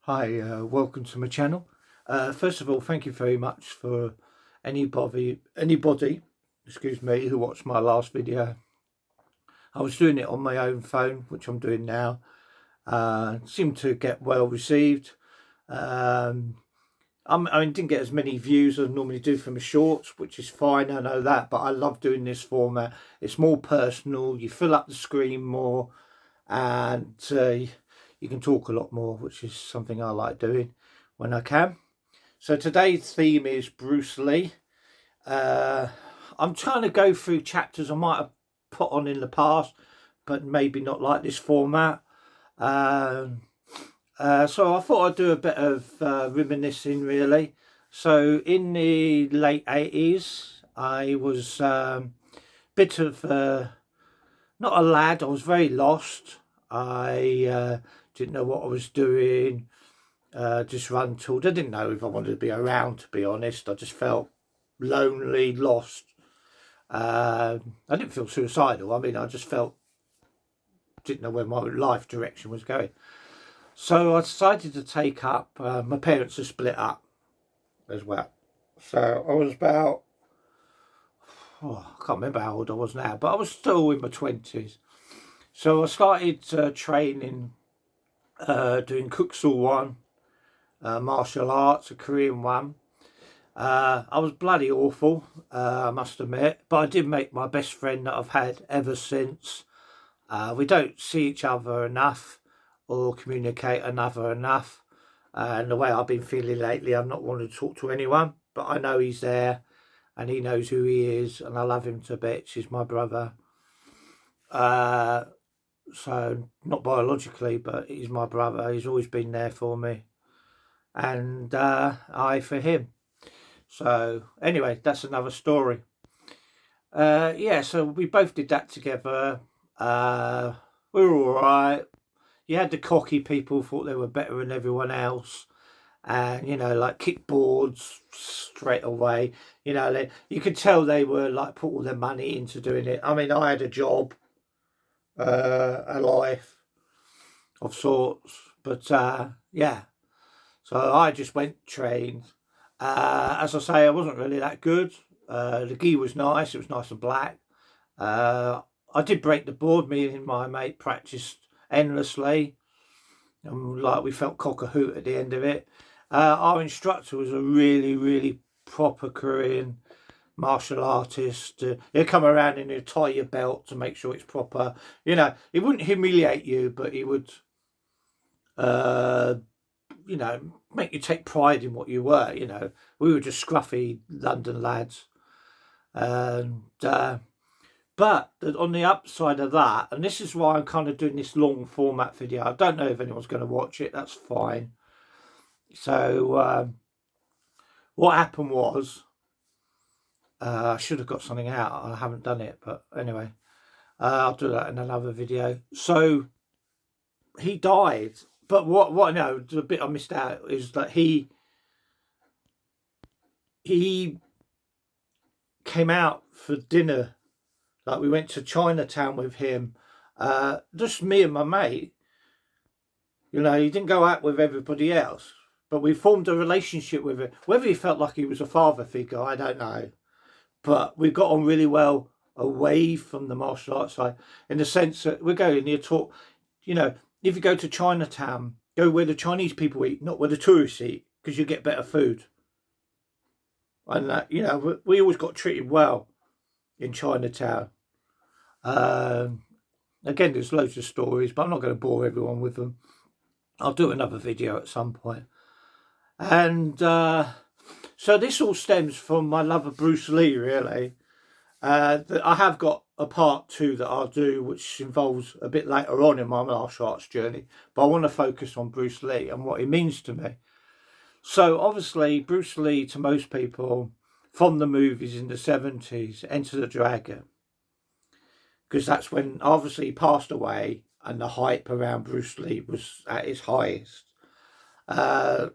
Hi, welcome to my channel. First of all, thank you very much for anybody, excuse me, who watched my last video. I was doing it on my own phone, which I'm doing now. Seemed to get well received. I didn't get as many views as I normally do for my shorts, which is fine, I know that, but I love doing this format. It's more personal, you fill up the screen more, and you can talk a lot more, which is something I like doing when I can. So today's theme is Bruce Lee. I'm trying to go through chapters I might have put on in the past, but maybe not like this format. So I thought I'd do a bit of reminiscing, really. So in the late 80s, I was bit of not a lad. I was very lost. I didn't know what I was doing. Disgruntled. I didn't know if I wanted to be around, to be honest. I just felt lonely, lost. I didn't feel suicidal. I just didn't know where my life direction was going. So I decided to take up, my parents are split up as well. So I was about, I can't remember how old I was now, but I was still in my 20s. So I started training, doing Kuk Sool Won, martial arts, a Korean one. I was bloody awful, I must admit, but I did make my best friend that I've had ever since. We don't see each other enough or communicate enough. And the way I've been feeling lately, I'm not wanting to talk to anyone, but I know he's there and he knows who he is, and I love him to bits. He's my brother. So not biologically, but he's my brother. He's always been there for me, and I for him. So anyway, that's another story. Yeah, so we both did that together. We were all right. You had the cocky people who thought they were better than everyone else, and like kickboards straight away. You could tell they were like put all their money into doing it. I had a job, a life of sorts, but yeah. So I just went trained. As I say, I wasn't really that good. The gi was nice. It was nice and black. I did break the board. Me and my mate practiced endlessly. Like we felt cock a hoot at the end of it. Our instructor was a really, really proper Korean martial artist. He'd come around and he'd tie your belt to make sure it's proper. He wouldn't humiliate you, but he would, uh, make you take pride in what you were. We were just scruffy London lads. And but on the upside of that, and this is why I'm kind of doing this long format video. I don't know if anyone's going to watch it. That's fine. So what happened was, I should have got something out. I haven't done it, but anyway, I'll do that in another video. So he died, but what I know, the bit I missed out is that he came out for dinner. Like we went to Chinatown with him, just me and my mate. He didn't go out with everybody else, but we formed a relationship with him. Whether he felt like he was a father figure, I don't know. But we got on really well away from the martial arts side, in the sense that we're going here talk. If you go to Chinatown, go where the Chinese people eat, not where the tourists eat, because you get better food. And we always got treated well in Chinatown. Again, there's loads of stories, but I'm not going to bore everyone with them. I'll do another video at some point. And so this all stems from my love of Bruce Lee, really. I have got a part 2 that I'll do, which involves a bit later on in my martial arts journey. But I want to focus on Bruce Lee and what he means to me. So obviously, Bruce Lee, to most people, from the movies in the 70s, Enter the Dragon. Because that's when, obviously, he passed away and the hype around Bruce Lee was at its highest.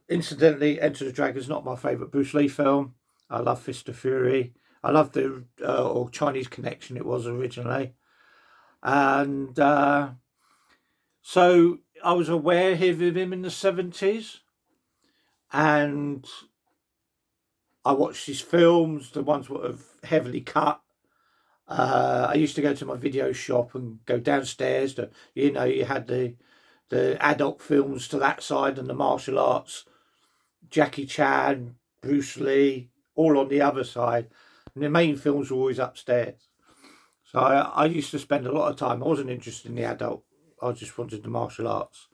Incidentally, Enter the Dragon is not my favourite Bruce Lee film. I love Fist of Fury. I love the or Chinese Connection it was originally. And so I was aware of him in the 70s, and I watched his films, the ones that were heavily cut. I used to go to my video shop and go downstairs to, you had the adult films to that side and the martial arts, Jackie Chan, Bruce Lee, all on the other side. And the main films were always upstairs. So I used to spend a lot of time. I wasn't interested in the adult. I just wanted the martial arts.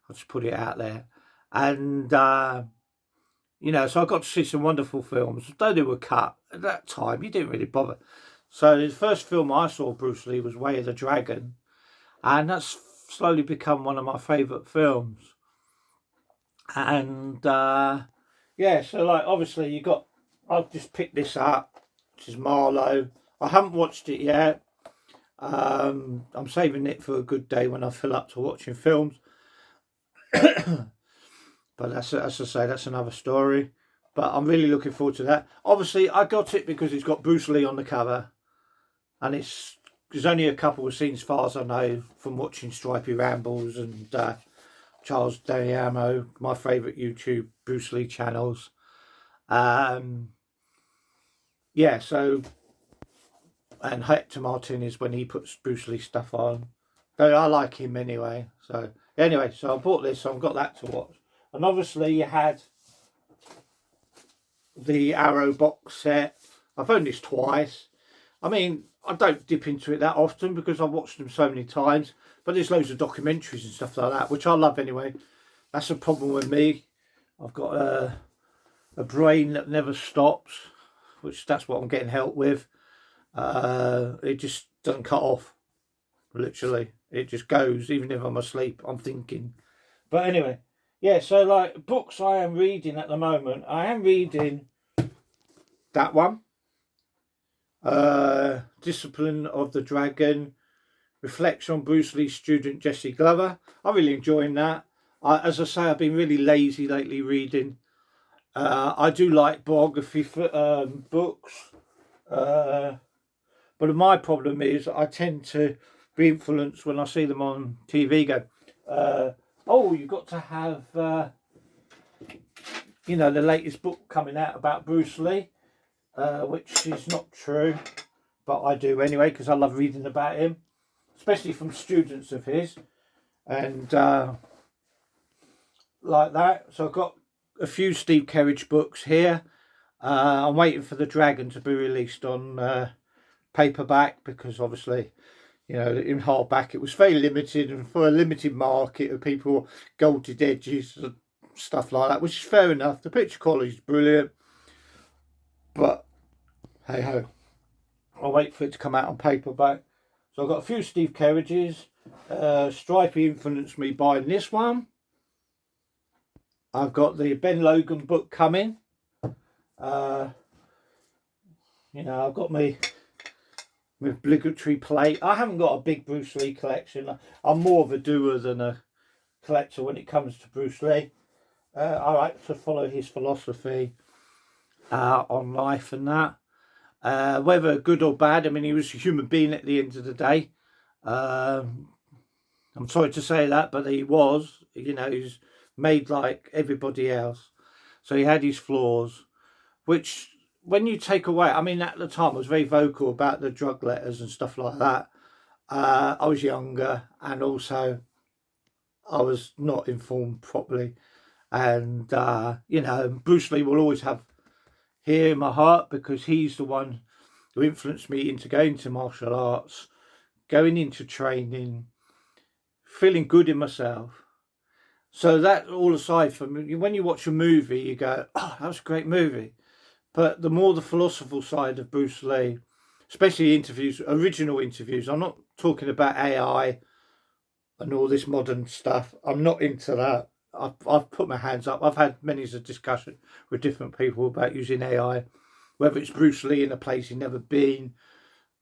I just put it out there. And, so I got to see some wonderful films. Though they were cut at that time, you didn't really bother. So the first film I saw Bruce Lee was Way of the Dragon. And that's slowly become one of my favourite films. And, so like, obviously I've just picked this up. This is Marlowe. I haven't watched it yet. I'm saving it for a good day when I feel up to watching films. But as I say, that's another story. But I'm really looking forward to that. Obviously, I got it because it's got Bruce Lee on the cover. And there's only a couple of scenes, as far as I know, from watching Stripey Rambles and Charles Daniamo, my favourite YouTube Bruce Lee channels. So... And Hector Martinez when he puts Bruce Lee stuff on. Though I like him anyway. So I bought this, so I've got that to watch. And obviously you had the Arrow box set. I've owned this twice. I mean, I don't dip into it that often because I've watched them so many times. But there's loads of documentaries and stuff like that, which I love anyway. That's a problem with me. I've got a brain that never stops, which that's what I'm getting help with. It just doesn't cut off, literally. It just goes, even if I'm asleep, I'm thinking. But anyway, so like books I am reading at the moment, I am reading that one, Discipline of the Dragon, Reflects on Bruce Lee's student Jesse Glover. I'm really enjoying that. As I say, I've been really lazy lately reading. I do like biography books. But my problem is I tend to be influenced when I see them on TV. You've got to have, the latest book coming out about Bruce Lee, which is not true, but I do anyway because I love reading about him, especially from students of his, and like that. So I've got a few Steve Kerridge books here. I'm waiting for The Dragon to be released on paperback because obviously in hardback it was very limited, and for a limited market of people, golded edges and stuff like that, which is fair enough. The picture quality is brilliant, but hey ho, I'll wait for it to come out on paperback. So I've got a few Steve Kerridges. Stripey influenced me buying this one. I've got the Ben Logan book coming. I've got my obligatory plate. I haven't got a big Bruce Lee collection. I'm more of a doer than a collector when it comes to Bruce Lee. I like to follow his philosophy on life and that. Whether good or bad, I mean, he was a human being at the end of the day. I'm sorry to say that, but he was. He's made like everybody else. So he had his flaws, which... when you take away, I mean, at the time I was very vocal about the drug letters and stuff like that. I was younger, and also I was not informed properly. And, Bruce Lee will always have here in my heart because he's the one who influenced me into going to martial arts, going into training, feeling good in myself. So that all aside from, when you watch a movie, you go, oh, that was a great movie. But the more the philosophical side of Bruce Lee, especially interviews, original interviews, I'm not talking about AI and all this modern stuff. I'm not into that. I've put my hands up. I've had many a discussion with different people about using AI, whether it's Bruce Lee in a place he's never been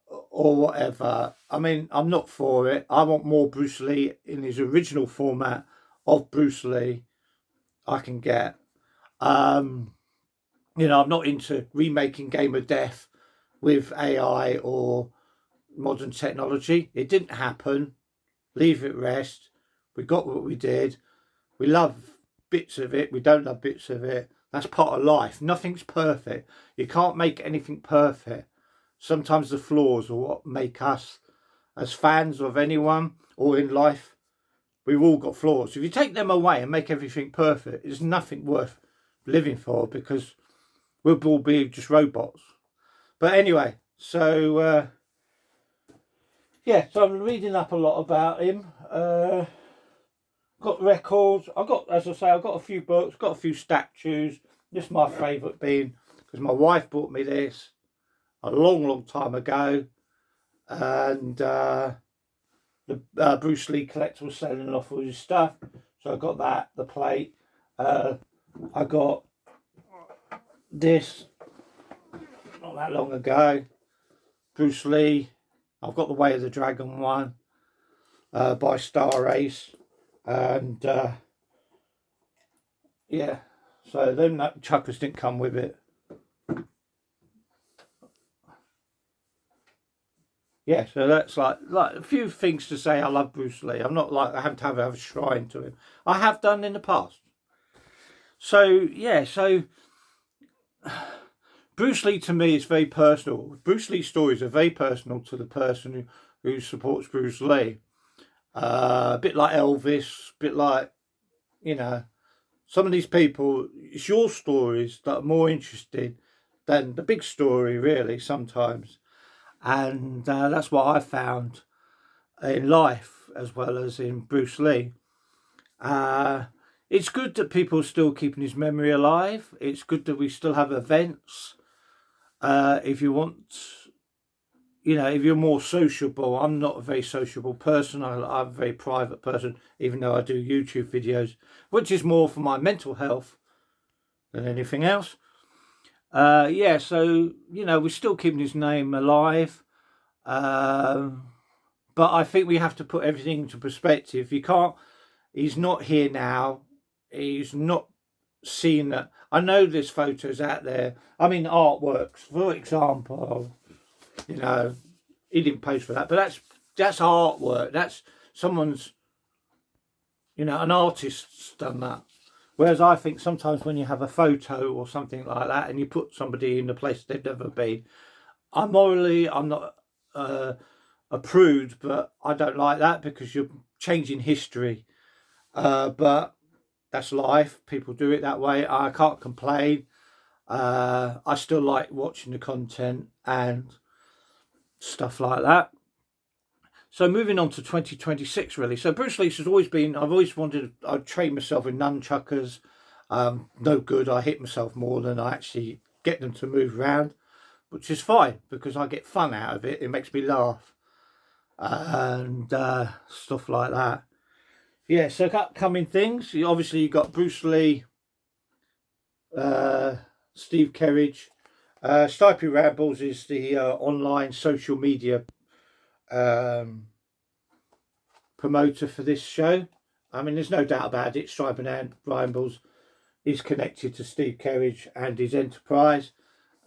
or whatever. I mean, I'm not for it. I want more Bruce Lee in his original format of Bruce Lee I can get. I'm not into remaking Game of Death with AI or modern technology. It didn't happen. Leave it rest. We got what we did. We love bits of it. We don't love bits of it. That's part of life. Nothing's perfect. You can't make anything perfect. Sometimes the flaws are what make us, as fans of anyone or in life, we've all got flaws. If you take them away and make everything perfect, there's nothing worth living for, because we'll all be just robots. But anyway, so yeah, so I'm reading up a lot about him. Got records. As I say, I've got a few books, got a few statues. This is my favourite being, because my wife bought me this a long time ago, and the Bruce Lee collector was selling off all his stuff, so I got that, the plate. I got this not that long ago, Bruce Lee. I've got the Way of the Dragon one by Star Ace, and yeah, so them chuckers didn't come with it. Yeah, so that's like a few things to say. I love Bruce Lee. I'm not like I have to have a shrine to him. I have done in the past. So yeah, so Bruce Lee to me is very personal. Bruce Lee stories are very personal to the person who supports Bruce Lee. A bit like Elvis, a bit like, you know, some of these people, it's your stories that are more interesting than the big story, really, sometimes. And that's what I found in life as well as in Bruce Lee. It's good that people are still keeping his memory alive. It's good that we still have events. If you want, you know, if you're more sociable, I'm not a very sociable person. I'm a very private person, even though I do YouTube videos, which is more for my mental health than anything else. Yeah, so, you know, we're still keeping his name alive. But I think we have to put everything into perspective. You can't, he's not here now. He's not seen that. I know there's photos out there. I mean, artworks, for example, you know, he didn't post for that, but that's artwork. That's someone's, you know, an artist's done that. Whereas I think sometimes when you have a photo or something like that and you put somebody in a place they've never been, I'm not a prude, but I don't like that, because you're changing history. But that's life. People do it that way. I can't complain. I still like watching the content and stuff like that. So moving on to 2026, really. So Bruce Lee has always been, I've always wanted, I'd train myself in nunchuckers. No good. I hit myself more than I actually get them to move around, which is fine because I get fun out of it. It makes me laugh and stuff like that. Yeah, so upcoming things. Obviously, you've got Bruce Lee, Steve Kerridge. Stripey Rambles is the online social media promoter for this show. I mean, there's no doubt about it. Stripey Rambles is connected to Steve Kerridge and his enterprise.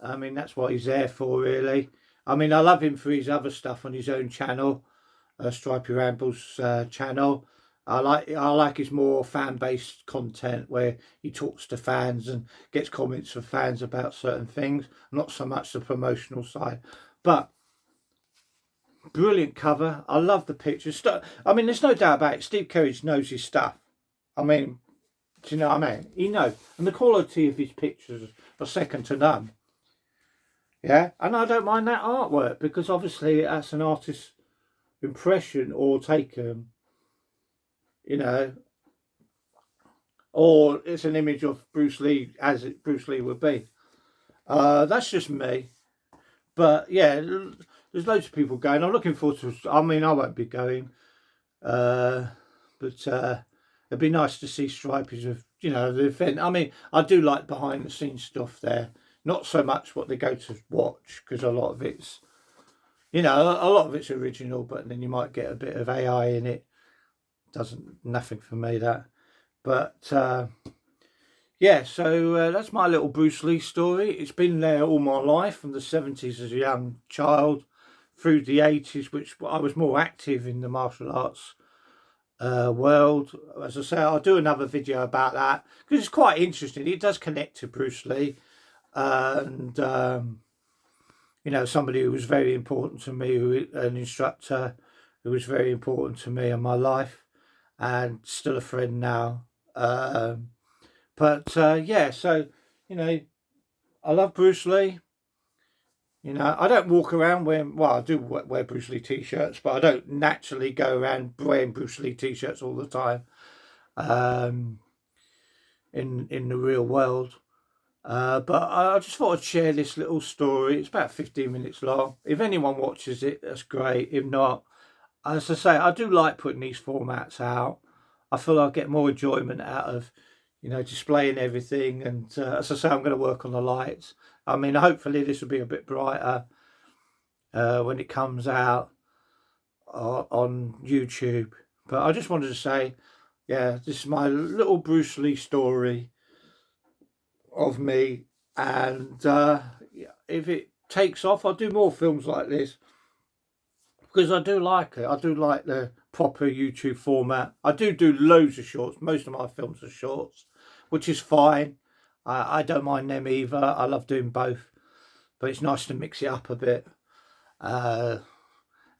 I mean, that's what he's there for, really. I mean, I love him for his other stuff on his own channel, Stripey Rambles channel. I like his more fan-based content where he talks to fans and gets comments from fans about certain things, not so much the promotional side. But brilliant cover. I love the pictures. I mean, there's no doubt about it. Steve Kerridge knows his stuff. I mean, do you know what I mean? He knows. And the quality of his pictures are second to none. Yeah, and I don't mind that artwork because obviously that's an artist's impression or taken, you know, or it's an image of Bruce Lee as Bruce Lee would be. That's just me. But yeah, there's loads of people going. I'm looking forward to, I mean, I won't be going. But it'd be nice to see Stripey's of, you know, the event. I mean, I do like behind the scenes stuff there. Not so much what they go to watch, because a lot of it's, you know, a lot of it's original, but then you might get a bit of AI in it. Nothing for me, that. But yeah, so that's my little Bruce Lee story. It's been there all my life, from the 70s as a young child through the 80s, which I was more active in the martial arts world. As I say, I'll do another video about that because it's quite interesting. It does connect to Bruce Lee, and you know, somebody who was very important to me, an instructor who was very important to me in my life, and still a friend now. But yeah, so you know, I love Bruce Lee. You know, I don't walk around wearing, well, I do wear Bruce Lee t-shirts, but I don't naturally go around wearing Bruce Lee t-shirts all the time um, in the real world. But I just thought I'd share this little story. It's about 15 minutes long. If anyone watches it, that's great. If not, as I say, I do like putting these formats out. I feel I get more enjoyment out of, you know, displaying everything. And as I say, I'm going to work on the lights. I mean, hopefully this will be a bit brighter when it comes out on YouTube. But I just wanted to say, yeah, this is my little Bruce Lee story of me. And if it takes off, I'll do more films like this. Because I do like it. I do like the proper YouTube format. I do loads of shorts. Most of my films are shorts, which is fine. I don't mind them either. I love doing both. But it's nice to mix it up a bit.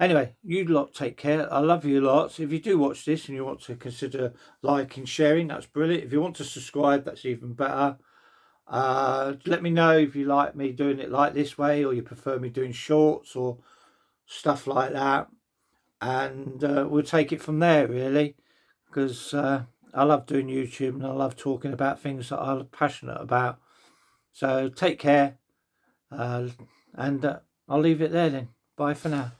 Anyway, you lot take care. I love you lots. If you do watch this and you want to consider liking, sharing, that's brilliant. If you want to subscribe, that's even better. Let me know if you like me doing it like this way, or you prefer me doing shorts or stuff like that. And we'll take it from there, really. Because I love doing YouTube and I love talking about things that I'm passionate about. So take care. And I'll leave it there then. Bye for now.